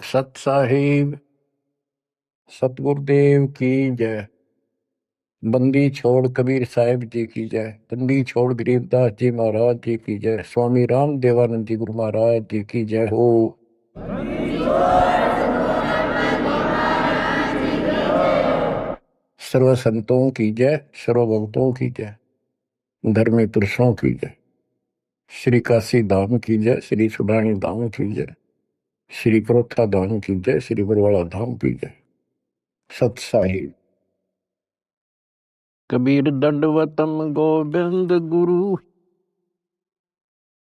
सत साहिब सतगुरुदेव की जय। बंदी छोड़ कबीर साहिब जी की जय। बंदी छोड़ गरीबदास जी महाराज जी की जय। स्वामी राम देवानंद जी गुरु महाराज जी की जय हो। सर्व संतों की जय, सर्व भक्तों की जय, धर्मी पुरुषों की जय। श्री काशी धाम की जय, श्री सुब्राणी धाम की जय, श्री क्रोथा धाम की जय, श्री बरवाड़ा धाम की जय। सत साहिब। कबीर दंडवतम गोविंद गुरु,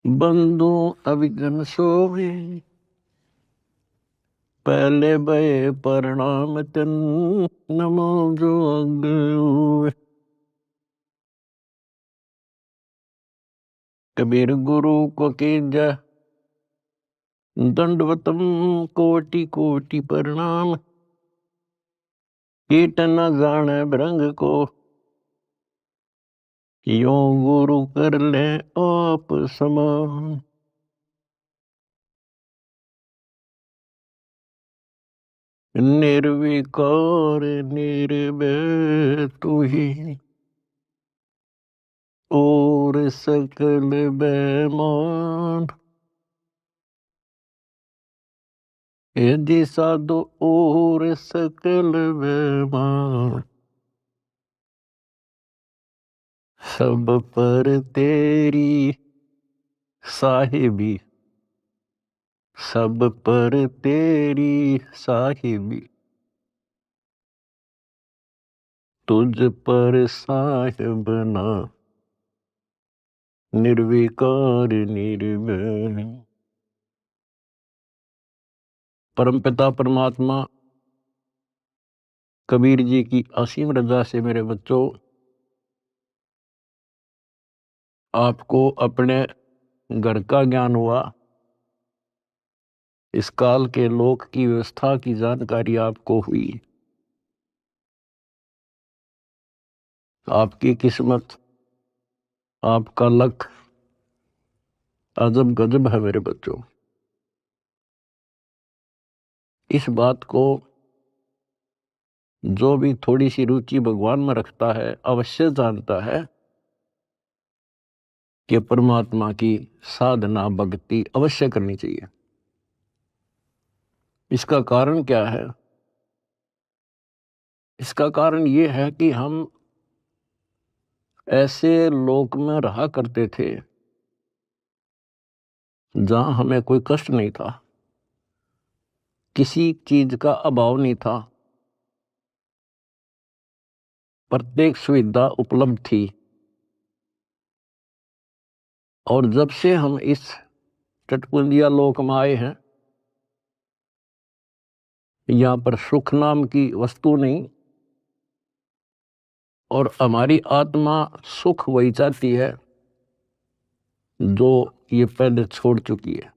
बंधु अविघ्न सोवे। पहले भय प्रणाम तन, नमो जोग। कबीर गुरु को कीजय दंडवतम कोटि कोटि प्रणाम। कीट न जाने भृंग को, यो गुरु कर ले आप समान। निर्विकार निर्भय तू ही, और सकल बेमान। यदि साधु और सकल बेमान, सब पर तेरी साहिबी, सब पर तेरी साहिबी। तुझ पर साहिब ना, निर्विकार निर्भय। परमपिता परमात्मा कबीर जी की असीम रजा से मेरे बच्चों, आपको अपने घर का ज्ञान हुआ। इस काल के लोक की व्यवस्था की जानकारी आपको हुई। आपकी किस्मत, आपका लक अजब गजब है मेरे बच्चों। इस बात को जो भी थोड़ी सी रुचि भगवान में रखता है अवश्य जानता है कि परमात्मा की साधना भक्ति अवश्य करनी चाहिए। इसका कारण क्या है? इसका कारण ये है कि हम ऐसे लोक में रहा करते थे जहां हमें कोई कष्ट नहीं था, किसी चीज का अभाव नहीं था, प्रत्येक सुविधा उपलब्ध थी। और जब से हम इस टटपुंजिया लोक में आए हैं, यहाँ पर सुख नाम की वस्तु नहीं, और हमारी आत्मा सुख वही चाहती है जो ये पहले छोड़ चुकी है।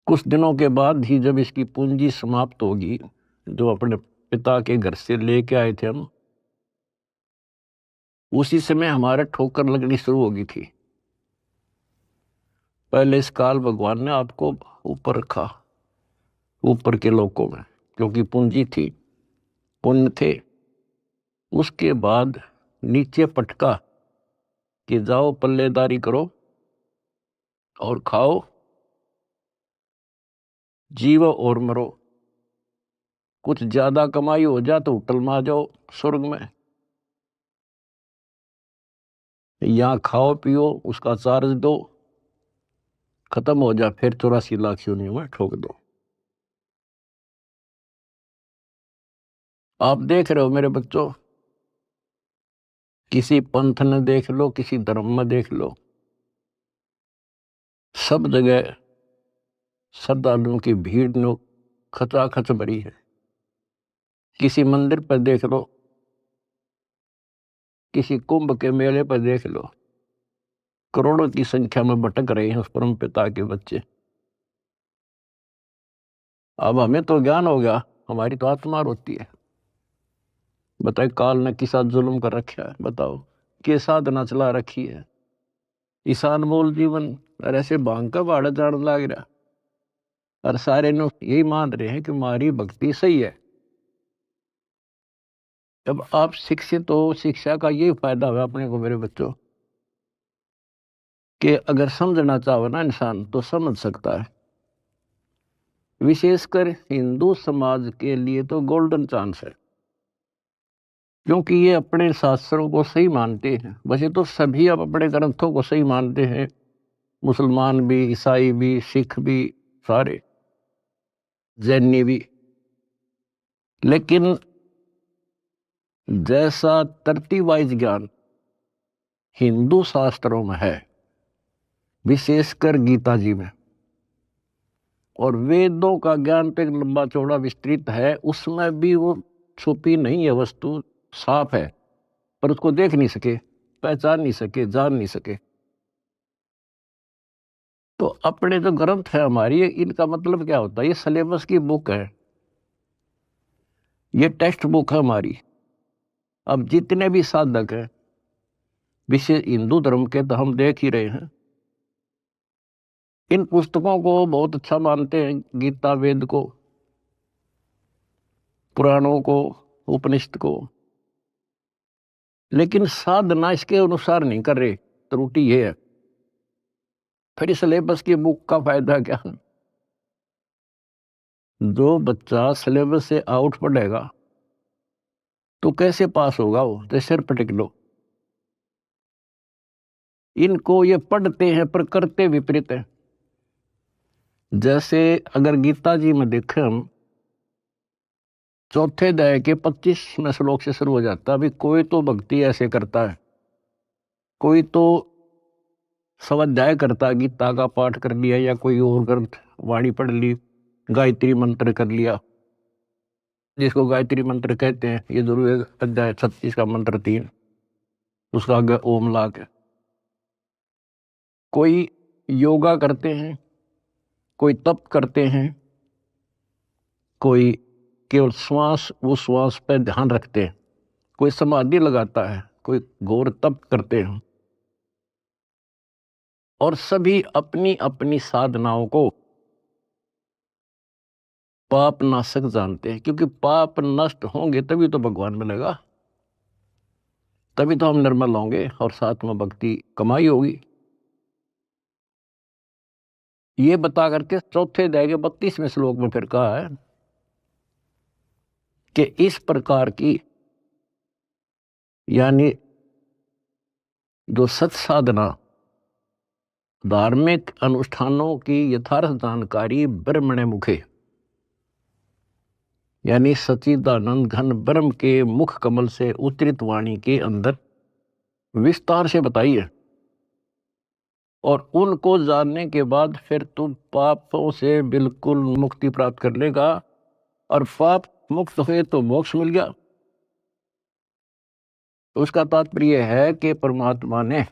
कुछ दिनों के बाद ही जब इसकी पूंजी समाप्त होगी, जो अपने पिता के घर से लेके आए थे हम, उसी समय हमारे ठोकर लगनी शुरू होगी थी। पहले इस काल भगवान ने आपको ऊपर रखा, ऊपर के लोकों में, क्योंकि पूंजी थी, पुण्य थे। उसके बाद नीचे पटका कि जाओ पल्लेदारी करो और खाओ, जीवो और मरो। कुछ ज्यादा कमाई हो जा तो होटल में आ जाओ स्वर्ग में, यहाँ खाओ पियो, उसका चार्ज दो, खत्म हो जा, फिर 84 लाख योनियों में ठोक दो। आप देख रहे हो मेरे बच्चों, किसी पंथ ने देख लो, किसी धर्म में देख लो, सब जगह श्रद्धालुओं की भीड़ नो खचाखच भरी है। किसी मंदिर पर देख लो, किसी कुंभ के मेले पर देख लो, करोड़ों की संख्या में भटक रहे हैं उस परम पिता के बच्चे। अब हमें तो ज्ञान हो गया, हमारी तो आत्मा रोती है। बताए काल ने किसा जुल्म कर रखा है, बताओ के साधना चला रखी है। ईशान मोल जीवन और ऐसे भांग का भाड़ा जान लाग रहा। और सारे लोग यही मान रहे हैं कि हमारी भक्ति सही है। जब आप शिक्षित हो, शिक्षा का ये फायदा हुआ अपने को मेरे बच्चों, कि अगर समझना चाहो ना इंसान तो समझ सकता है। विशेषकर हिंदू समाज के लिए तो गोल्डन चांस है, क्योंकि ये अपने शास्त्रों को सही मानते हैं। वैसे तो सभी अब अपने ग्रंथों को सही मानते हैं, मुसलमान भी, ईसाई भी, सिख भी, सारे जैनी भी। लेकिन जैसा तरतीब वाइज ज्ञान हिंदू शास्त्रों में है, विशेषकर गीता जी में, और वेदों का ज्ञान पे लंबा चौड़ा विस्तृत है, उसमें भी वो छुपी नहीं है वस्तु, साफ है, पर उसको देख नहीं सके, पहचान नहीं सके, जान नहीं सके। तो अपने जो ग्रंथ है हमारी, इनका मतलब क्या होता है? ये सिलेबस की बुक है, ये टेक्स्ट बुक है हमारी। अब जितने भी साधक हैं विशेष हिंदू धर्म के, तो हम देख ही रहे हैं, इन पुस्तकों को बहुत अच्छा मानते हैं, गीता, वेद को, पुराणों को, उपनिषद को, लेकिन साधना इसके अनुसार नहीं कर रहे। त्रुटि ये है। फिर सिलेबस की बुक का फायदा क्या? जो बच्चा सिलेबस से आउट पढ़ेगा तो कैसे पास होगा? वो तो सिर पटक लो। इनको ये पढ़ते हैं पर करते विपरीत है। जैसे अगर गीता जी में देखें हम, चौथे अध्याय के 25वें श्लोक से शुरू हो जाता है। अभी कोई तो भक्ति ऐसे करता है, कोई तो स्वाध्याय करता है, गीता का पाठ कर लिया या कोई और ग्रंथ वाणी पढ़ ली, गायत्री मंत्र कर लिया, जिसको गायत्री मंत्र कहते हैं। ये जरूर अध्याय 36 का मंत्र 3, उसका आगे ओम ला के। कोई योगा करते हैं, कोई तप करते हैं, कोई केवल श्वास, वो श्वास पर ध्यान रखते हैं, कोई समाधि लगाता है, कोई घोर तप करते हैं। और सभी अपनी अपनी साधनाओं को पाप नाशक जानते हैं, क्योंकि पाप नष्ट होंगे तभी तो भगवान मिलेगा, तभी तो हम निर्मल होंगे और साथ में भक्ति कमाई होगी। ये बता करके चौथे अध्याय के 32वें श्लोक में फिर कहा है कि इस प्रकार की, यानी जो सत साधना, धार्मिक अनुष्ठानों की यथार्थ जानकारी ब्रह्मणे मुखे, यानी सच्चिदानंद घन ब्रह्म के मुख कमल से उतरित वाणी के अंदर विस्तार से बताई है। और उनको जानने के बाद फिर तुम पापों से बिल्कुल मुक्ति प्राप्त कर लेगा, और पाप मुक्त हुए तो मोक्ष मिल गया। उसका तात्पर्य है कि परमात्मा ने,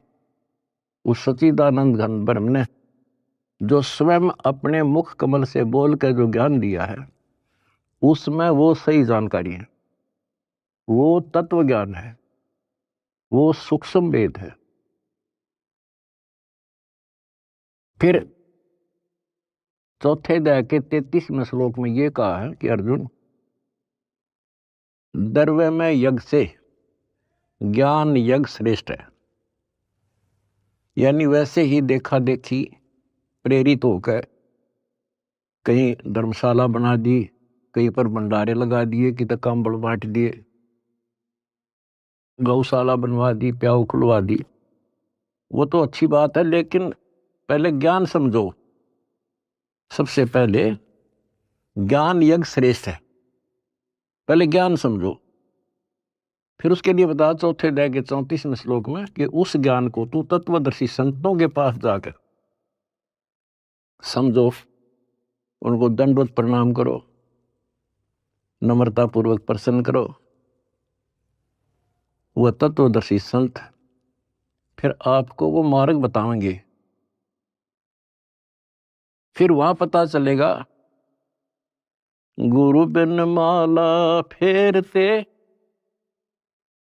उस सच्चिदानंद घन ब्रह्म ने, जो स्वयं अपने मुख कमल से बोल कर जो ज्ञान दिया है, उसमें वो सही जानकारी है, वो तत्व ज्ञान है, वो सूक्ष्म वेद है। फिर चौथे अध्याय के 33वें श्लोक में ये कहा है कि अर्जुन, द्रव्य में यज्ञ से ज्ञान यज्ञ श्रेष्ठ है। यानी वैसे ही देखा देखी प्रेरित होकर कहीं धर्मशाला बना दी, कहीं पर भंडारे लगा दिए, कि तक कंबल बांट दिए, गौशाला बनवा दी, प्याऊ खुलवा दी, वो तो अच्छी बात है, लेकिन पहले ज्ञान समझो। सबसे पहले ज्ञान यज्ञ श्रेष्ठ है, पहले ज्ञान समझो। फिर उसके लिए बता चौथे अध्याय के 34वें श्लोक में कि उस ज्ञान को तू तत्वदर्शी संतों के पास जाकर समझो, उनको दंडवत प्रणाम करो, नम्रता पूर्वक प्रसन्न करो। वह तत्वदर्शी संत फिर आपको वो मार्ग बताएंगे। फिर वहां पता चलेगा, गुरु बिन माला फेरते,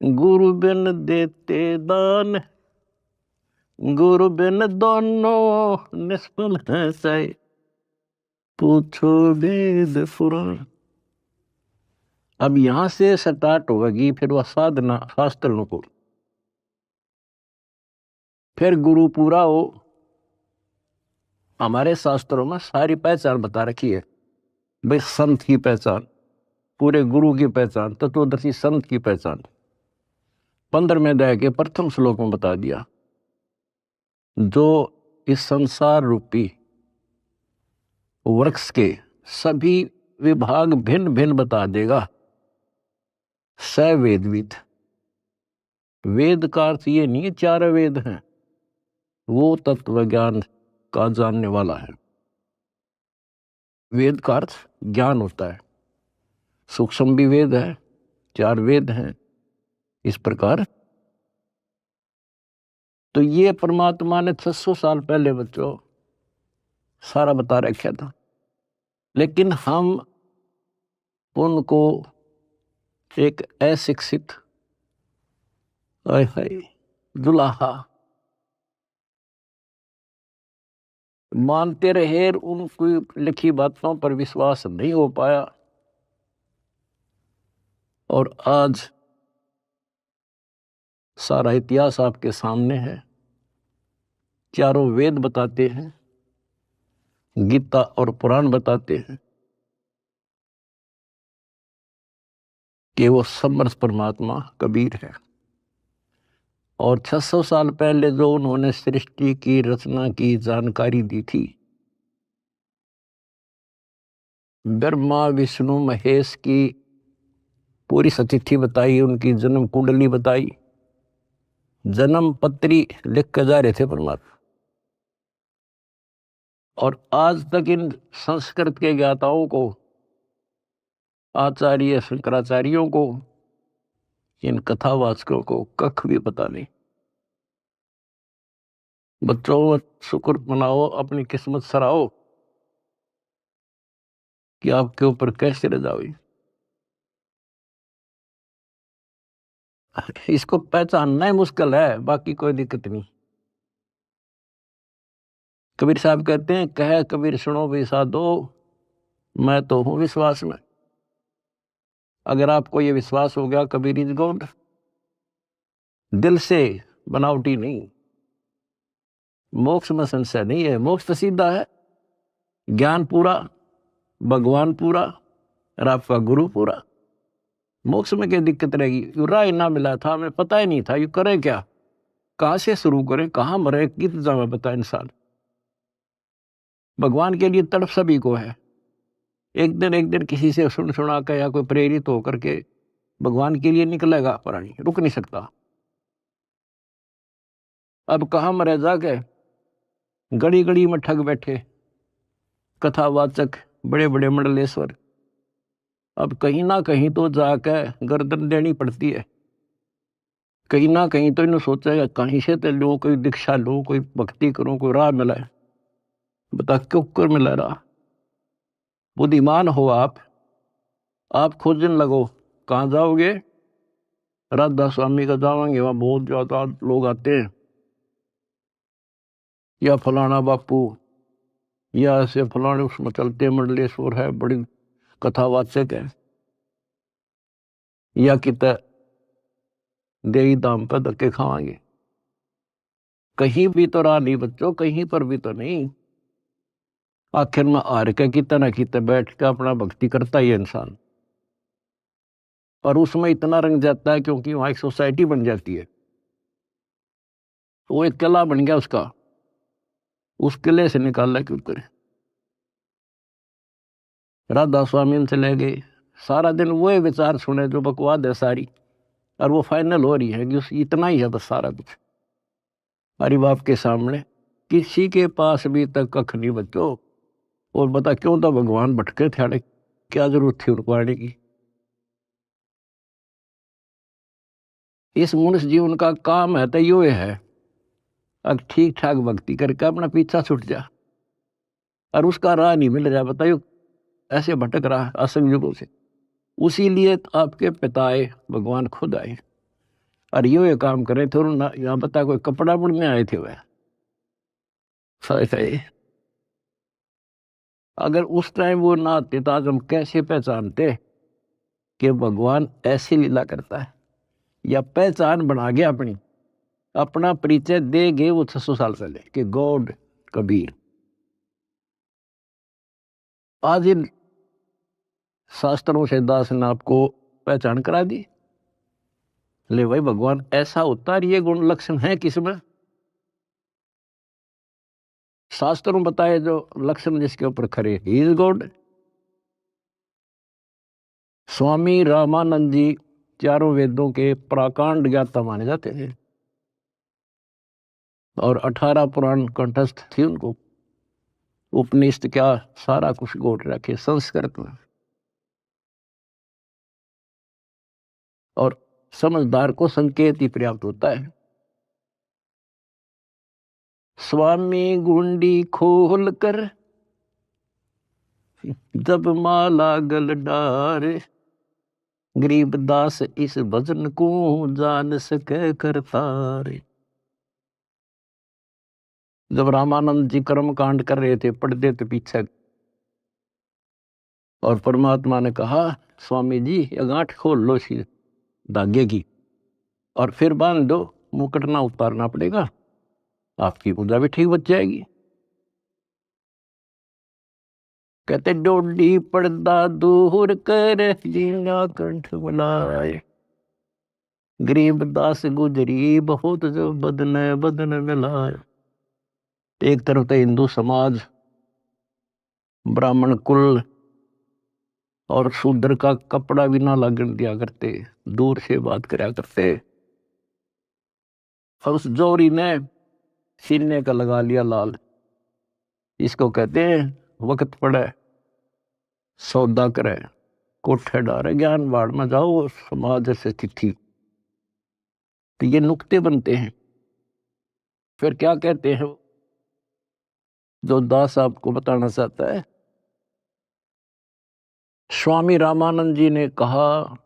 गुरु बिन देते दान, गुरु बिन दोनों निष्फल है। पूछो वेद पुराण। अब यहां से स्टार्ट होगी फिर वह साधना शास्त्रों को, फिर गुरु पूरा हो। हमारे शास्त्रों में सारी पहचान बता रखी है भाई, संत की पहचान, पूरे गुरु की पहचान, तत्वदर्शी संत की पहचान 15वें अध्याय के प्रथम श्लोक में बता दिया। जो इस संसार रूपी वृक्ष के सभी विभाग भिन्न भिन्न बता देगा, स वेदविद। वेद का अर्थ ये नहीं है चार वेद हैं, वो तत्व ज्ञान का जानने वाला है। वेद का अर्थ ज्ञान होता है, सूक्ष्म भी वेद है, चार वेद हैं इस प्रकार। तो ये परमात्मा ने 600 साल पहले बच्चों सारा बता रखा था, लेकिन हम उनको एक अशिक्षित दुलाहा मानते रहे, उनकी लिखी बातों पर विश्वास नहीं हो पाया। और आज सारा इतिहास आपके सामने है, चारों वेद बताते हैं, गीता और पुराण बताते हैं कि वो समर्थ परमात्मा कबीर है। और 600 साल पहले जो उन्होंने सृष्टि की रचना की जानकारी दी थी, ब्रह्मा विष्णु महेश की पूरी सतिथि बताई, उनकी जन्म कुंडली बताई, जन्म पत्री लिख के जा रहे थे परमात्मा। और आज तक इन संस्कृत के ज्ञाताओं को, आचार्य शंकराचार्यों को, इन कथावाचकों को कख भी पता नहीं। बच्चों शुक्र मनाओ, अपनी किस्मत सराओ कि आपके ऊपर कैसे रजा हुई। इसको पहचानना ही मुश्किल है, बाकी कोई दिक्कत नहीं। कबीर साहब कहते हैं, कह कबीर सुनो भी साधो, मैं तो हूं विश्वास में। अगर आपको ये विश्वास हो गया कबीर इज गॉड, दिल से, बनावटी नहीं, मोक्ष में संशय नहीं है। मोक्ष तो सीधा है, ज्ञान पूरा, भगवान पूरा और आपका गुरु पूरा। मोक्ष में क्या दिक्कत रहेगी? यू राय ना मिला था, हमें पता ही नहीं था यू करें क्या, कहां से शुरू करें, कहां मरे, कित जगह बता इंसान। भगवान के लिए तड़प सभी को है। एक दिन किसी से सुन सुना कर या कोई प्रेरित होकर के भगवान के लिए निकलेगा, प्राणी रुक नहीं सकता। अब कहां मरे जाके, गड़ी गड़ी में ठग बैठे कथावाचक, बड़े बड़े मंडलेश्वर। अब कहीं ना कहीं तो जाकर गर्दन देनी पड़ती है, कहीं ना कहीं तो इन्हें सोचेगा कहीं से तो लो, कोई दीक्षा लो, कोई भक्ति करो, कोई राह मिला है। बता क्यों कर मिला रहा? बुद्धिमान हो आप खोजने लगो। कहाँ जाओगे? राधा स्वामी का जाओगे, वहां बहुत ज्यादा लोग आते हैं, या फलाना बापू, या ऐसे फलाने उसमें चलते मंडलेश्वर है, बड़ी कथावाचक है, या कित देवी दाम पर धक्के खावांगे। कहीं भी तो राह नहीं बच्चों, कहीं पर भी तो नहीं। आखिर में हार के कितना ना कितना बैठ के अपना भक्ति करता ही है इंसान, और उसमें इतना रंग जाता है क्योंकि वहां एक सोसाइटी बन जाती है, वो एक किला बन गया उसका, उस किले से निकालना क्यों करे। राधा स्वामी से ले गए, सारा दिन वो विचार सुने जो बकवाद है सारी, और वो फाइनल हो रही है कि इतना ही है बस सारा कुछ हरि बाप के सामने। किसी के पास भी तक कख नहीं बच्चों। और बता क्यों था भगवान भटके थे, क्या जरूरत थी उनको आने की? इस मनुष्य जीवन का काम है तो यो है, अब ठीक ठाक भक्ति करके अपना पीछा छूट जा, और उसका राह नहीं मिल रहा, बताइयो ऐसे भटक रहा असंयुगों से। उसी लिए आपके पिता आए, भगवान खुद आए, और ये काम करे थे। यहाँ बता कोई कपड़ा बुनने आए थे वह, अगर उस टाइम वो ना आते तो आज हम कैसे पहचानते कि भगवान ऐसी लीला करता है, या पहचान बना गया अपनी, अपना परिचय दे गए वो 600 साल पहले कि गॉड कबीर। आज इन शास्त्रों से दास ने आपको पहचान करा दी, ले भाई भगवान ऐसा होता है, ये गुण लक्षण है किसमें? शास्त्रों में बताए जो लक्षण जिसके ऊपर खरे, he is God. Swami Ramanand जी चारों वेदों के प्राकांड ज्ञाता माने जाते थे और 18 पुराण कंठस्थ थी उनको। उपनिषद क्या सारा कुछ गोट रखे संस्कृत में। और समझदार को संकेत ही पर्याप्त होता है। स्वामी गुंडी खोल कर जब माला गल डारे, गरीब दास इस भजन को जान सके करतारे। जब रामानंद जी कर्म कांड कर रहे थे, पर्दे के पीछे, और परमात्मा ने कहा स्वामी जी ये गांठ खोल लो सी धागे की और फिर बांध दो, मुकुट ना उतारना पड़ेगा, आपकी पूजा भी ठीक बच जाएगी। कहते डोडी पर्दा दूर कर लीला कंठ बुलाए, गरीब दास गुजरी बहुत जो बदन बदन मिलाए। एक तरफ तो हिंदू समाज, ब्राह्मण कुल और शूद्र का कपड़ा भी ना लगन दिया करते, दूर से बात करा करते, और उस जोरी ने सीने का लगा लिया लाल। इसको कहते हैं वक्त पड़े सौदा करे, कोठे डारे ज्ञान बाढ़ में जाओ, समाज से तिथि। तो ये नुक्ते बनते हैं। फिर क्या कहते हैं जो दास आपको बताना चाहता है, स्वामी रामानंद जी ने कहा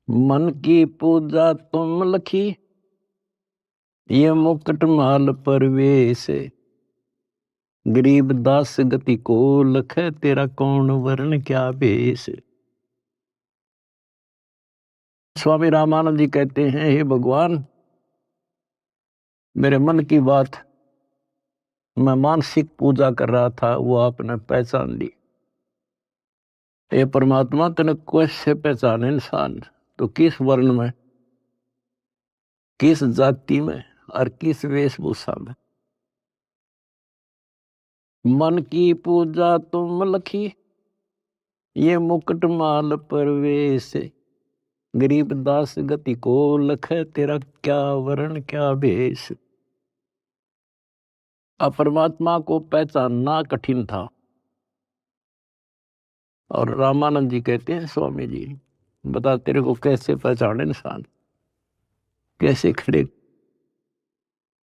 मन की पूजा तुम लखी, ये मुकुट माल परवेश, गरीब दास गति को लख, तेरा कौन वर्ण क्या भेष। स्वामी रामानंद जी कहते हैं हे भगवान, मेरे मन की बात मैं मानसिक पूजा कर रहा था, वो आपने पहचान ली। ये परमात्मा तने कैसे पहचाने इंसान, तो किस वर्ण में, किस जाति में और किस वेशभूषा में। मन की पूजा तुम लखी, ये मुकुट माल परवेश, गरीब दास गति को लख, तेरा क्या वर्ण क्या भेष। अब परमात्मा को पहचानना कठिन था, और रामानंद जी कहते हैं स्वामी जी बता तेरे को कैसे पहचाने इंसान, कैसे खड़े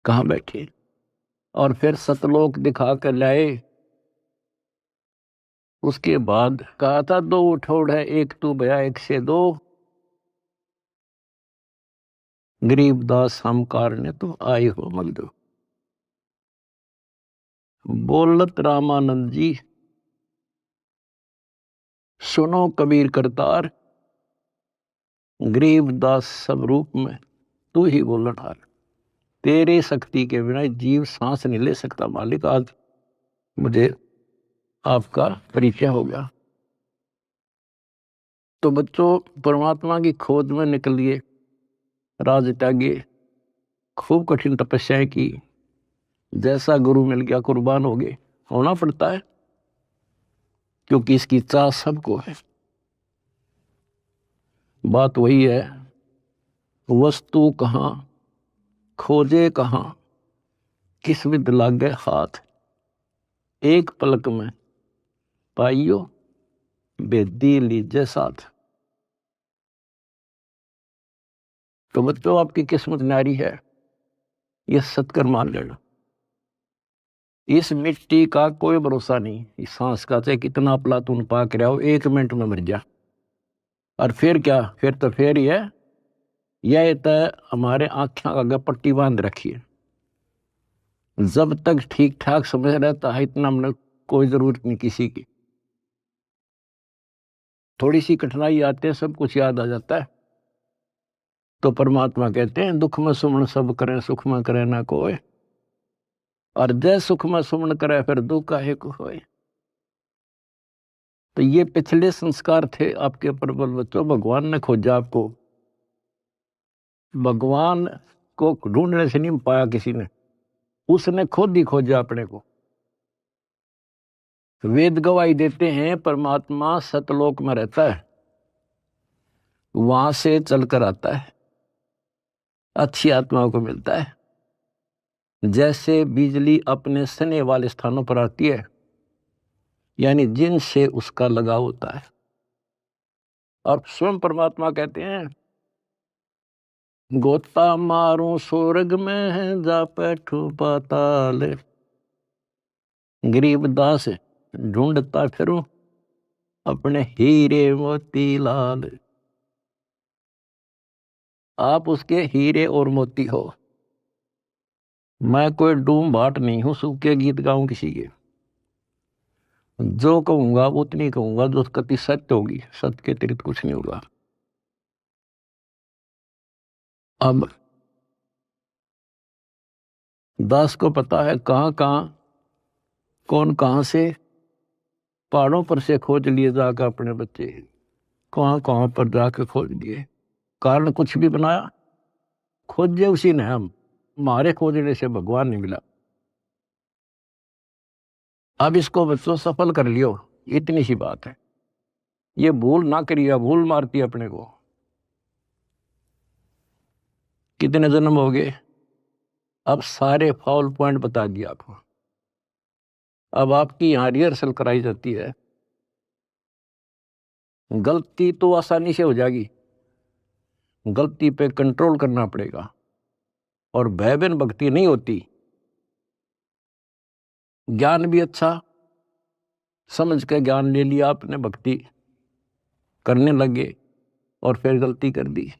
कहाँ बैठे। और फिर सतलोक दिखा कर लाए। उसके बाद कहा था दो उठोड़ है एक तू भया एक से दो, गरीब दास हम कारने तो आए हो मगदो। बोलत रामानंद जी सुनो कबीर करतार, गरीब दास सब रूप में तू ही बोलन हार। तेरे शक्ति के बिना जीव सांस नहीं ले सकता मालिक, आज मुझे आपका परिचय हो गया। तो बच्चों परमात्मा की खोज में निकलिए, राज त्यागिए, खूब कठिन तपस्याएं की, जैसा गुरु मिल गया कुर्बान हो गए, होना पड़ता है क्योंकि इसकी चाह सबको है। बात वही है, वस्तु कहाँ खोजे कहाँ, किस विद लागे हाथ, एक पलक में पाइयो बेदी लीजे साथ। तो बच्चों आपकी किस्मत नारी है, ये सत्कर मान लेना। इस मिट्टी का कोई भरोसा नहीं, इस सांस का चाहे कितना प्लातून पाक रहा हो, 1 मिनट में मर जा। और फिर क्या, फिर तो फिर ही है, यह तो हमारे आँखें आगे पट्टी बांध रखी है। जब तक ठीक ठाक समझ रहता है इतना हमने कोई जरूरत नहीं किसी की। थोड़ी सी कठिनाई आते हैं सब कुछ याद आ जाता है। तो परमात्मा कहते हैं दुख में सुमन सब करें सुख में करे ना कोई, और जय सुख में सुमन करे फिर दुख काहे को होए। तो ये पिछले संस्कार थे आपके प्रबल बच्चों। भगवान ने खोजा आपको, भगवान को ढूंढने से नहीं पाया किसी ने, उसने खुद ही खोजा अपने को। वेद गवाही देते हैं परमात्मा सतलोक में रहता है, वहां से चलकर आता है, अच्छी आत्माओं को मिलता है। जैसे बिजली अपने सने वाले स्थानों पर आती है, यानी जिनसे उसका लगाव होता है। और स्वयं परमात्मा कहते हैं गोता मारूं स्वर्ग में जा बैठूं पाताल, गरीब दास ढूंढता फिरूं अपने हीरे मोती लाल। आप उसके हीरे और मोती हो। मैं कोई डूम भाट नहीं हूं सूखे गीत गाऊं किसी के। जो कहूंगा उतनी कहूंगा जो कति सत्य होगी, सत्य के अतिरिक्त कुछ नहीं होगा। अब दास को पता है कहां कहां कौन कहां से पहाड़ों पर से खोज लिए जाकर अपने बच्चे, कहां कहां पर जाकर खोज लिए। कारण कुछ भी बनाया, खोजे उसी ने। हम हमारे खोजने से भगवान नहीं मिला। अब इसको बच्चों सफल कर लियो, इतनी सी बात है। ये भूल ना करिए, भूल मारती है अपने को। कितने जन्म हो गए, अब सारे फाउल पॉइंट बता दिया आपको। अब आपकी यहां रिहर्सल कराई जाती है। गलती तो आसानी से हो जाएगी, गलती पे कंट्रोल करना पड़ेगा। और भय बिन भक्ति नहीं होती। ज्ञान भी अच्छा समझ के ज्ञान ले लिया आपने, भक्ति करने लगे और फिर गलती कर दी,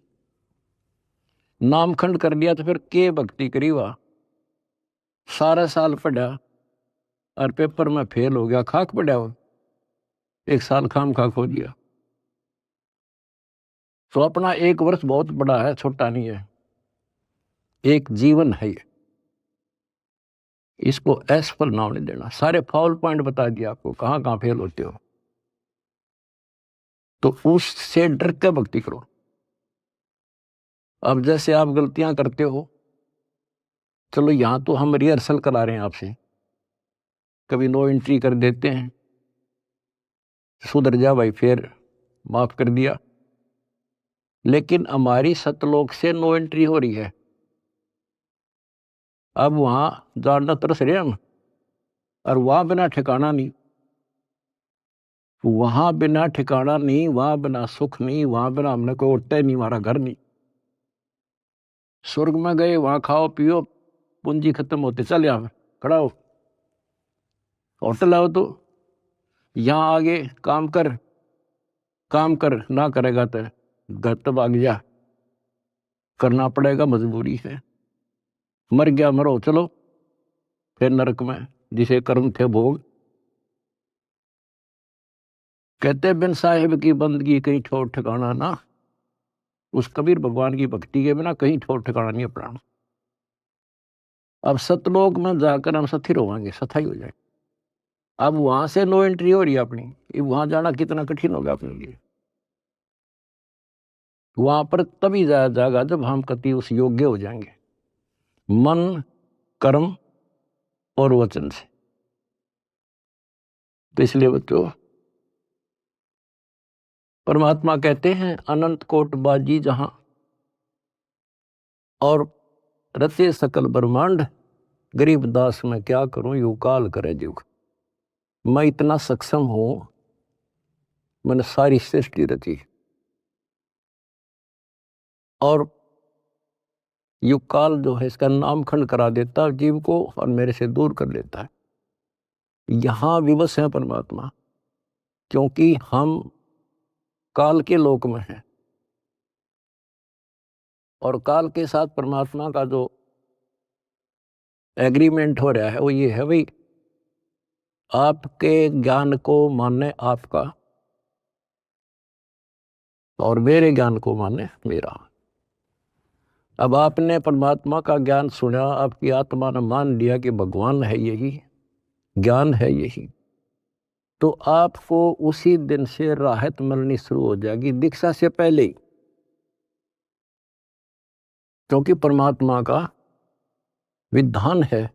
नामखंड कर लिया, तो फिर के भक्ति करी हुआ। सारा साल पढ़ा और पेपर में फेल हो गया, खाक पड़ा हो, एक साल खाम खा खो दिया। तो अपना एक वर्ष बहुत बड़ा है, छोटा नहीं है, एक जीवन है ये। इसको असफल नाम नहीं देना। सारे फाउल पॉइंट बता दिया आपको, कहां कहां फेल होते हो। तो उससे डर के भक्ति करो। अब जैसे आप गलतियां करते हो, चलो यहां तो हम रिहर्सल करा रहे हैं आपसे, कभी नो एंट्री कर देते हैं, सुधर जा भाई, फिर माफ कर दिया। लेकिन हमारी सतलोक से नो एंट्री हो रही है। अब वहां जानना तरस रहे हम, और वहां बिना ठिकाना नहीं, वहां बिना ठिकाना नहीं, वहां बिना सुख नहीं, वहां बिना हमने कोई उठता ही नहीं, हमारा घर नहीं। स्वर्ग में गए, वहां खाओ पियो, पूंजी खत्म होते चल यहाँ खड़ा हो, होटल आओ तो यहाँ आगे काम कर, काम कर ना करेगा तो घर तो भाग जा, करना पड़ेगा, मजबूरी है। मर गया मरो, चलो फिर नरक में जिसे कर्म थे भोग। कहते बिन साहिब की बंदगी कहीं ठोर ठिकाना ना। उस कबीर भगवान की भक्ति के बिना कहीं ठोर ठिकाना नहीं अपना। अब सतलोक में जाकर हम स्थिर होंगे, सथाई हो जाए। अब वहां से नो एंट्री हो रही है अपनी, वहां जाना कितना कठिन होगा अपने लिए। वहां पर तभी जाया जाएगा जब हम कति उस योग्य हो जाएंगे, मन कर्म और वचन से। तो इसलिए बच्चों परमात्मा कहते हैं अनंत कोट बाजी जहां और रचे सकल ब्रह्मांड, गरीब दास मैं क्या करूं यू काल करे जुग। मैं इतना सक्षम हूं, मैंने सारी सृष्टि रची और युग काल जो है इसका नामखंड करा देता जीव को और मेरे से दूर कर लेता है। यहां विवश है परमात्मा, क्योंकि हम काल के लोक में हैं। और काल के साथ परमात्मा का जो एग्रीमेंट हो रहा है वो ये है भाई, आपके ज्ञान को माने आपका और मेरे ज्ञान को माने मेरा। अब आपने परमात्मा का ज्ञान सुना, आपकी आत्मा ने मान लिया कि भगवान है यही, ज्ञान है यही, तो आपको उसी दिन से राहत मिलनी शुरू हो जाएगी, दीक्षा से पहले ही। क्योंकि परमात्मा का विधान है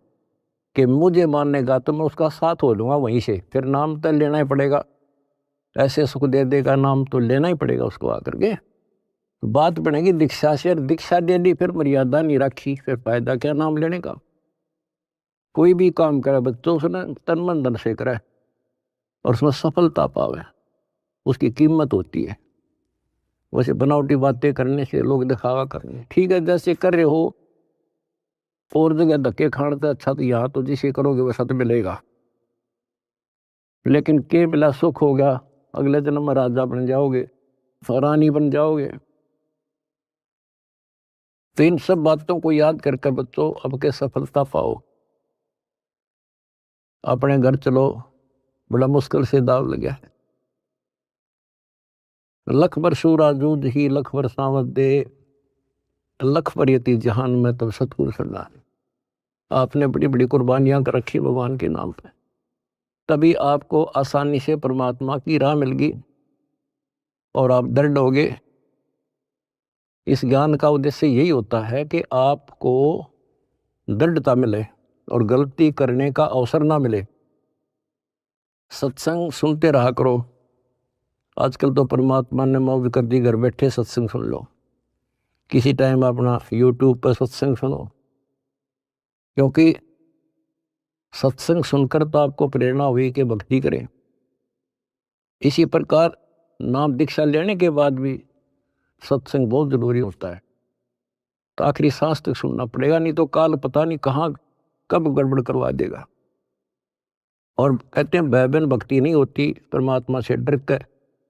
कि मुझे मानेगा तो मैं उसका साथ हो लूंगा वहीं से, फिर नाम तो लेना ही पड़ेगा, ऐसे सुख दे देगा नाम तो लेना ही पड़ेगा उसको आकर के। तो बात बनेगी दीक्षा से, दीक्षा दे दी फिर मर्यादा नहीं रखी, फिर फायदा क्या नाम लेने का। कोई भी काम करे बच्चों उसने तन मन धन से करे और उसमें सफलता पावे, उसकी कीमत होती है। वैसे बनावटी बातें करने से, लोग दिखावा करने, ठीक है जैसे कर रहे हो और जगह धक्के खाने से अच्छा तो यहाँ तो जिसे करोगे वैसा तो मिलेगा, लेकिन के मिला सुख हो गया, अगले जन्म में राजा बन जाओगे, रानी बन जाओगे। तो इन सब बातों को याद करके बच्चों अब के सफलता पाओ, अपने घर चलो, बड़ा मुश्किल से दाव लगा है। लख बर सूरा जूझ ही लख बर सावत दे, लख पर यति जहान में तब सतगुरु सरदार। आपने बड़ी बड़ी कुर्बानियां कर रखी भगवान के नाम पे, तभी आपको आसानी से परमात्मा की राह मिल गई और आप दृढ़ हो गए। इस ज्ञान का उद्देश्य यही होता है कि आपको दृढ़ता मिले और गलती करने का अवसर ना मिले। सत्संग सुनते रहा करो। आजकल तो परमात्मा ने मौज कर दी, घर बैठे सत्संग सुन लो, किसी टाइम अपना यूट्यूब पर सत्संग सुनो, क्योंकि सत्संग सुनकर तो आपको प्रेरणा हुई कि भक्ति करें। इसी प्रकार नाम दीक्षा लेने के बाद भी सत्संग बहुत जरूरी होता है, तो आखिरी सांस तक सुनना पड़ेगा, नहीं तो काल पता नहीं कहाँ कब गड़बड़ करवा देगा। और कहते हैं भय बिन भक्ति नहीं होती, परमात्मा से डर कर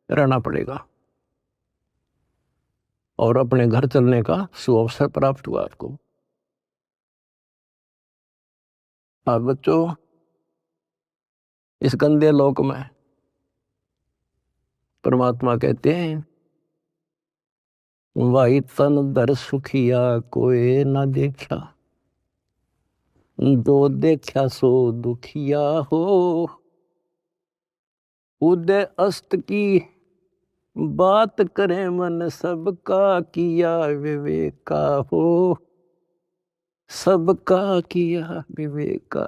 रहना पड़ेगा और अपने घर चलने का सुअवसर प्राप्त हुआ आपको। और बच्चों इस गंदे लोक में परमात्मा कहते हैं वाही तन दर सुखिया कोई ना देखा, दो देखा सो दुखिया हो, उदय अस्त की बात करे मन सबका किया विवेका हो, सबका किया विवेका।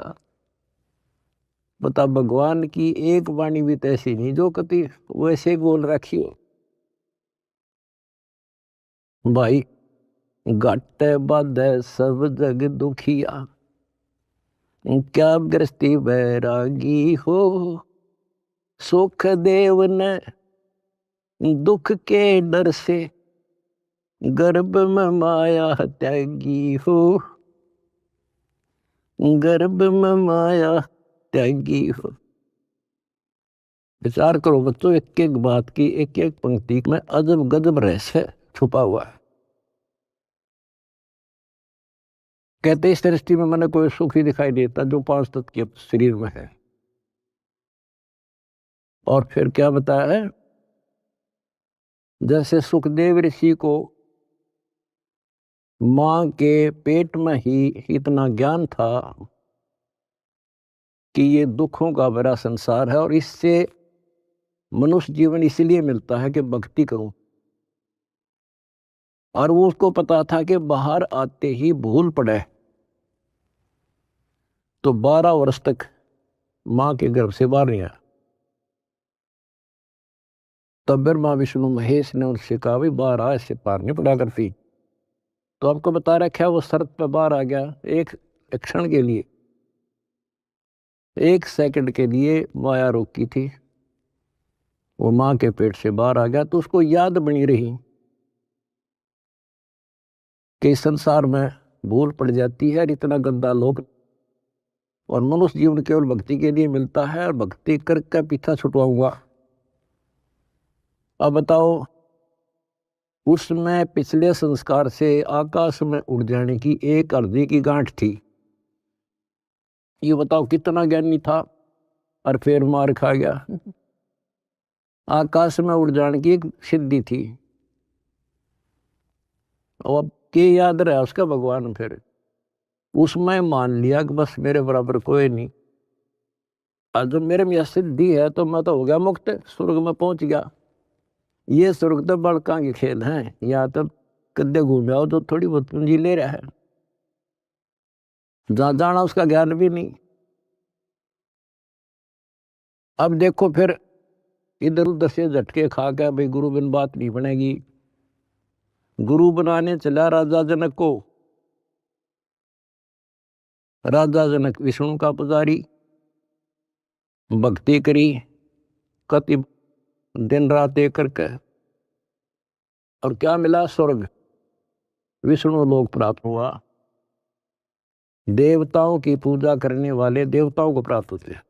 बता भगवान की एक वाणी भी ऐसी नहीं जो कति वैसे बोल रखी हो। भाई घट बाधे सब जग दुखिया, क्या गृहस्थी बैरागी हो, सुख देव ने दुख के डर से गर्भ में माया त्यागी हो, गर्भ में माया त्यागी हो। विचार करो बच्चों, एक एक बात की, एक एक पंक्ति में अजब गजब रहस्य छुपा हुआ है। कहते इस दृष्टि में मैंने कोई सुख ही दिखाई देता जो 5 तत्व के शरीर में है। और फिर क्या बताया है, जैसे सुखदेव ऋषि को मां के पेट में ही इतना ज्ञान था कि ये दुखों का भरा संसार है और इससे मनुष्य जीवन इसलिए मिलता है कि भक्ति करूं, और वो उसको पता था कि बाहर आते ही भूल पड़े तो 12 वर्ष तक मां के गर्भ से बाहर नहीं आया। तब ब्रह्मा विष्णु महेश ने उनसे कहा भाई बाहर आ, इससे पार नहीं पड़ा करती। तो आपको बता रखा वो शर्त पे बाहर आ गया, एक क्षण के लिए, 1 सेकंड के लिए माया रोकी थी, वो मां के पेट से बाहर आ गया। तो उसको याद बनी रही कि संसार में भूल पड़ जाती है, इतना गंदा लोक, और मनुष्य जीवन केवल भक्ति के लिए मिलता है, और भक्ति करके पीछा छुटवाऊंगा। अब बताओ, उसमें पिछले संस्कार से आकाश में उड़ जाने की एक अर्जी की गांठ थी, ये बताओ कितना ज्ञानी था और फिर मार खा गया। आकाश में उड़ जाने की एक सिद्धि थी, और अब के याद रहा उसका भगवान। फिर उसमें मान लिया कि बस मेरे बराबर कोई नहीं, और जब मेरे में यह सिद्धि है तो मैं तो हो गया मुक्त, स्वर्ग में पहुंच गया। ये स्वर्ग तो बड़का के खेल हैं, यहाँ तो कद्दे घूम आओ तो थोड़ी बहुत पूंजी ले रहा है, जहां जाना उसका ज्ञान भी नहीं। अब देखो फिर इधर उधर से झटके खा के भाई गुरु बिन बात नहीं बनेगी, गुरु बनाने चला राजा जनक को। राजा जनक विष्णु का पुजारी, भक्ति करी कति दिन रात एक करके, और क्या मिला? स्वर्ग, विष्णु लोक प्राप्त हुआ। देवताओं की पूजा करने वाले देवताओं को प्राप्त होते हैं।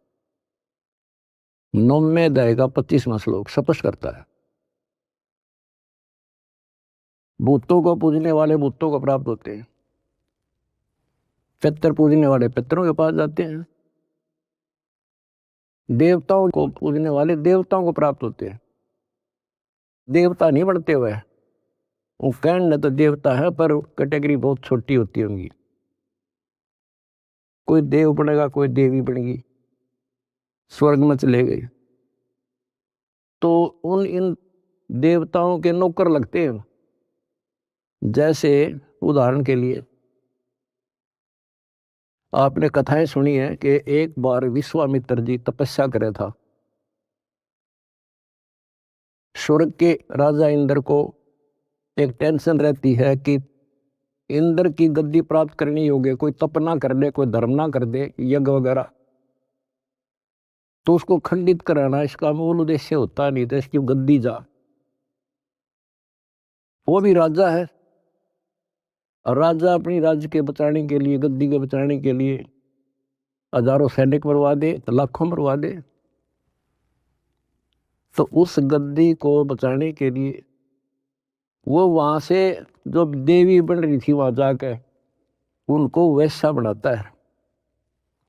9वें अध्याय का 25वां श्लोक स्पष्ट करता है। भूतों को पूजने वाले भूतों को प्राप्त होते हैं, पितर पूजने वाले पितरों के पास जाते हैं, देवताओं को पूजने वाले देवताओं को प्राप्त होते हैं। देवता नहीं बनते हुए, वो कहने तो देवता है पर कैटेगरी बहुत छोटी होती होंगी। कोई देव बनेगा, कोई देवी बनेगी, स्वर्ग में चले गए तो उन इन देवताओं के नौकर लगते हैं। जैसे उदाहरण के लिए आपने कथाएं सुनी है कि एक बार विश्वामित्र जी तपस्या करे था। स्वर्ग के राजा इंद्र को एक टेंशन रहती है कि इंद्र की गद्दी प्राप्त करनी होगी, कोई तप ना कर दे, कोई धर्म ना कर दे, यज्ञ वगैरह, तो उसको खंडित कराना इसका मूल उद्देश्य होता नहीं था, इसकी गद्दी जा। वो भी राजा है, और राजा अपनी राज्य के बचाने के लिए, गद्दी के बचाने के लिए हजारों सैनिक मरवा दे, लाखों मरवा दे। तो उस गद्दी को बचाने के लिए वो वहां से जो देवी बन रही थी वहां जाकर उनको वैसा बनाता है,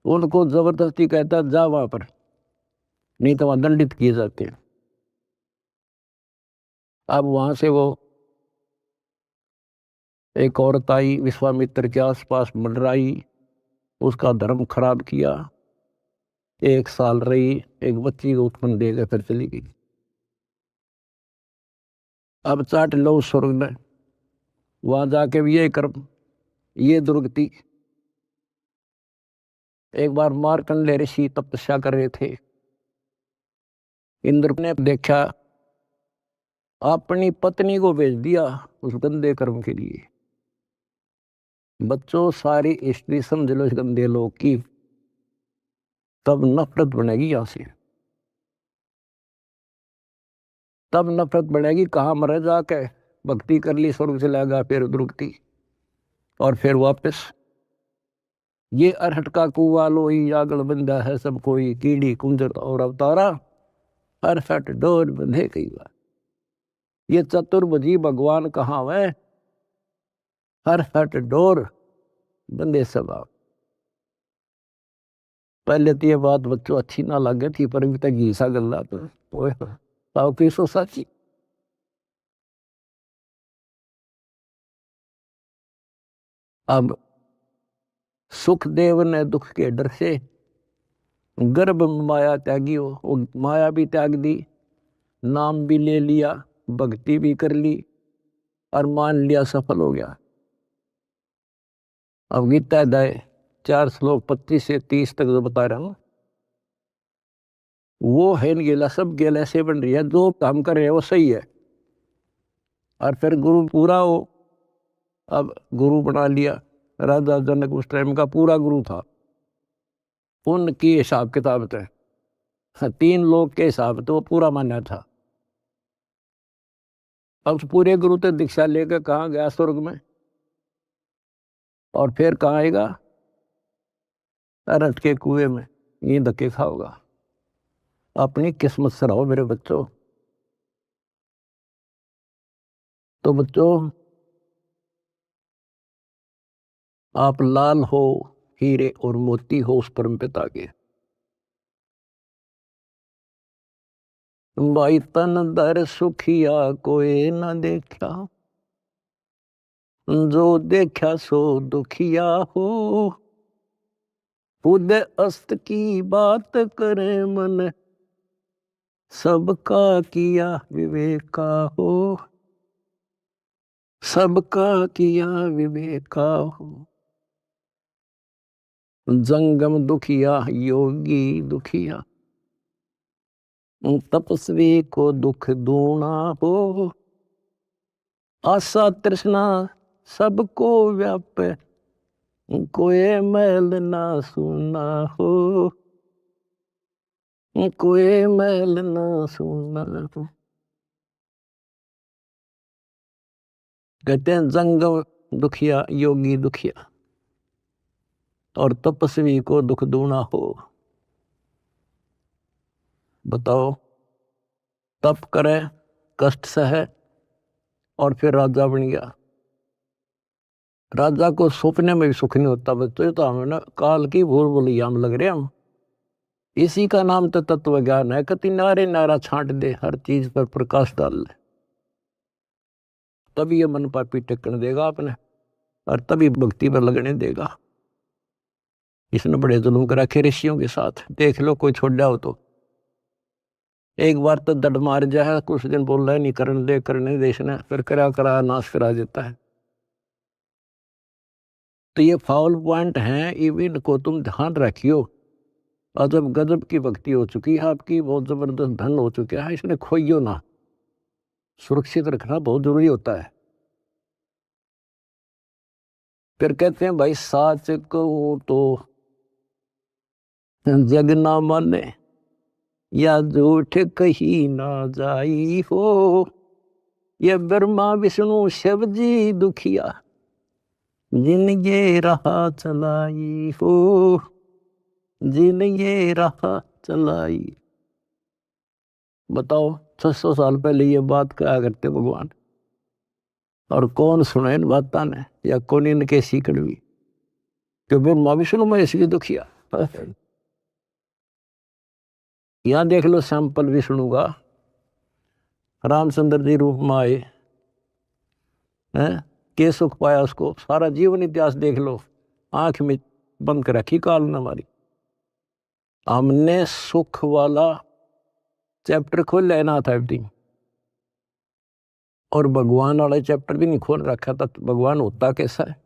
उनको जबरदस्ती कहता है जा वहां पर, नहीं तो वहां दंडित किए जाते हैं। अब वहां से वो एक औरत आई, विश्वामित्र के आसपास मंडराई, उसका धर्म खराब किया, 1 साल रही, एक बच्ची को उत्पन्न देकर फिर चली गई। अब चाट लो स्वर्ग ने, वहां जाके भी ये कर्म, ये दुर्गति। एक बार मार्कंडेय ऋषि तपस्या कर रहे थे, इंद्र ने देखा, अपनी पत्नी को भेज दिया उस गंदे कर्म के लिए। बच्चों सारी स्त्री समझ लो इस गंदे लोग की, तब नफरत बनेगी यहां से, तब नफरत बढ़ेगी। कहाँ मरे जाके, भक्ति कर ली स्वर्ग से लगा, फिर दुर्गति, और फिर वापस ये अरहट का कुआ लोई आगल बंदा है सब कोई, कीड़ी कुंजर और अवतारा, अरहट डोर बंधे कई बार। ये चतुर्भुजी भगवान कहाँ है, अरहट डोर बंदे सब। पहले तो ये बात बच्चों अच्छी ना लगे थी, पर अभी तक घीसा गल्ला तो किसो सची। अब सुखदेव ने दुख के डर से गर्भ में माया त्यागी हो, वो माया भी त्याग दी, नाम भी ले लिया, भक्ति भी कर ली, और मान लिया सफल हो गया। अब गीता अध्याय 4 श्लोक 25 से 30 तक जो बता रहा हूं, वो है गेला, सब गेला ऐसे बन रही है, जो काम कर रहे हैं वो सही है, और फिर गुरु पूरा हो। अब गुरु बना लिया, राजा जनक उस टाइम का पूरा गुरु था, उनकी हिसाब किताब थे, 3 लोग के हिसाब तो वो पूरा माना था। अब उस पूरे गुरु तो दीक्षा लेकर कहाँ गया? स्वर्ग में। और फिर कहाँ आएगा? अरहट के कुएं में, ये धक्के खाओगा। अपनी किस्मत से रहो मेरे बच्चों। तो बच्चों, आप लाल हो हीरे और मोती हो उस परम पिता के। भाई तन दर सुखिया कोई न देखा, जो देखा सो दुखिया हो। खुद अस्त की बात करे मन, सबका किया विवेका हो। सबका किया विवेका हो। जंगम दुखिया योगी दुखिया, तपस्वी को दुख दूना हो। आशा तृष्णा सबको व्यापे, कोई मैल ना सुना हो। कोई मैल ना सुना हो। कहते हैं जंगम दुखिया योगी दुखिया, और तपस्वी को दुख दूना हो। बताओ, तप करे, कष्ट सहे, और फिर राजा बन गया। राजा को सपने में भी सुख नहीं होता। बच्चों, ये तो हमें ना काल की भूल भुलैया में लग रहे हम। इसी का नाम तो तत्व ज्ञान है। कति नारे नारा छांट दे, हर चीज पर प्रकाश डाल ले, तभी ये मन पापी टेकने देगा आपने, और तभी भक्ति पर लगने देगा। इसने बड़े जुल्म कर रखे ऋषियों के साथ। देख लो, कोई छोड़ जाओ तो एक बार तो दड़ मार जाए, कुछ दिन बोल रहा है नहीं करने दे, करने देश ने, फिर करा करा नाश करा देता है। तो ये फाउल पॉइंट हैं, इवन को तुम ध्यान रखियो। अजब गजब की भक्ति हो चुकी है आपकी, बहुत जबरदस्त धन हो चुका है, इसने खोइयो ना। सुरक्षित रखना बहुत जरूरी होता है। फिर कहते हैं भाई, साच को तो जग ना माने, या झूठ कही ना जाई हो। ये ब्रह्मा विष्णु शिव जी दुखिया, जिन ये राह चलाई हो। जिन ये राह चलाई। बताओ, 600 साल पहले ये बात कहा करते भगवान, और कौन सुने इन बातों ने, या कौन इनके सीकड़ भी, कि ब्रह्मा विष्णु महेश जी दुखिया। यहां देख लो सैंपल विष्णु का, रामचंद्र जी रूप में आए हैं, के सुख पाया उसको। सारा जीवन इतिहास देख लो, आंख में बंद कर रखी काल ने हमारी। हमने सुख वाला चैप्टर खोल लेना था एवरीथिंग, और भगवान वाला चैप्टर भी नहीं खोल रखा था। तो भगवान होता कैसा है?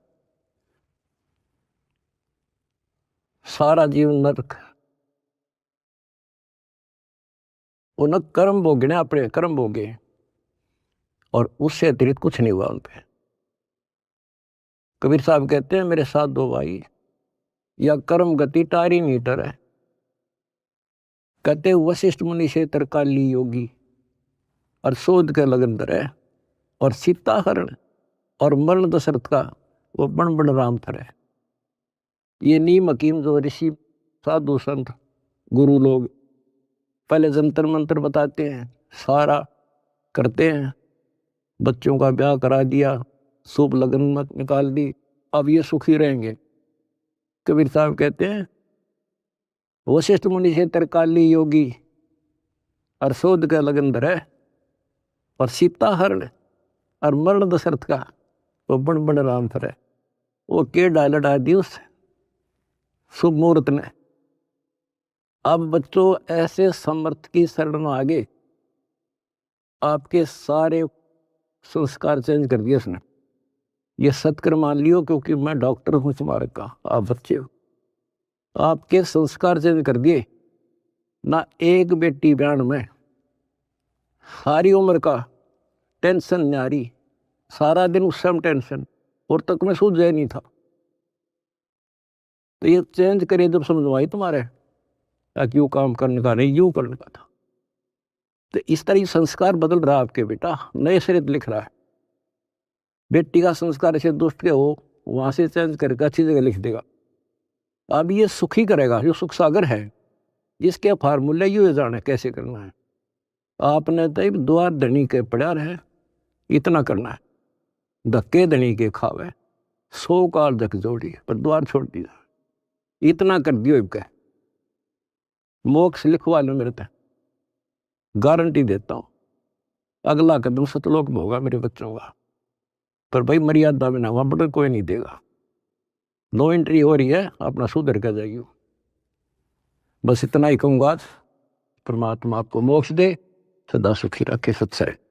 सारा जीवन नरक, उन कर्म भोगने, अपने कर्म भोगे, और उससे अतिरिक्त कुछ नहीं हुआ उन पे। कबीर साहब कहते हैं, मेरे साथ दो भाई, या कर्म गति टारी मीटर है। कहते वशिष्ठ मुनि से तरकाली योगी, और शोध के लगन है, और सीता हरण, और मरण दशरथ का वो बण बण राम थर है। ये नीम हकीम जो ऋषि साधु संत गुरु लोग पहले जंतर मंत्र बताते हैं, सारा करते हैं, बच्चों का ब्याह करा दिया, शुभ लगन मत निकाल दी, अब ये सुखी रहेंगे। कबीर साहब कहते हैं, वशिष्ठ मुनि से तरकाली योगी, और शोध का लगन धरे, और सीता हरण, और मरण दशरथ का वो बण बण राम थर है। वो के डायलट दी उस शुभ मुहूर्त ने। अब बच्चों, ऐसे समर्थ की शरण में आगे आपके सारे संस्कार चेंज कर दिए उसने। ये सत्कर मान लियो, क्योंकि मैं डॉक्टर हूं तुम्हारे का, आप बच्चे हो। आपके संस्कार चेंज कर दिए ना। एक बेटी ब्यान में सारी उम्र का टेंशन न्यारी, सारा दिन उस समय टेंशन, और तक में सूझ जाए नहीं था। तो ये चेंज करिए जब समझवाई तुम्हारे, क्यों काम करने का नहीं, यूं करने का था। तो इस तरह संस्कार बदल रहा है आपके बेटा, नए सिरे लिख रहा है। बेटी का संस्कार ऐसे दुष्ट के हो, वहां से चेंज करके अच्छी जगह लिख देगा। अब ये सुखी करेगा, जो सुख सागर है, जिसके फार्मूले यू जाने कैसे करना है। आपने तो द्वार धनी के पड़ा रहे, इतना करना है। धक्के धनी के खावे, 100 काल धक जोड़ी, पर द्वार छोड़ दिया। इतना कर दियो इनका, मोक्ष लिखवा लो मेरे तक, गारंटी देता हूं। अगला कदम सतलोक में होगा मेरे बच्चों का, पर भाई मर्यादा में ना, वहां पर कोई नहीं देगा। नो एंट्री हो रही है, अपना सुधर कर जाइए। बस इतना ही कहूंगा। परमात्मा आपको मोक्ष दे, सदा सुखी रखे। सत्संग।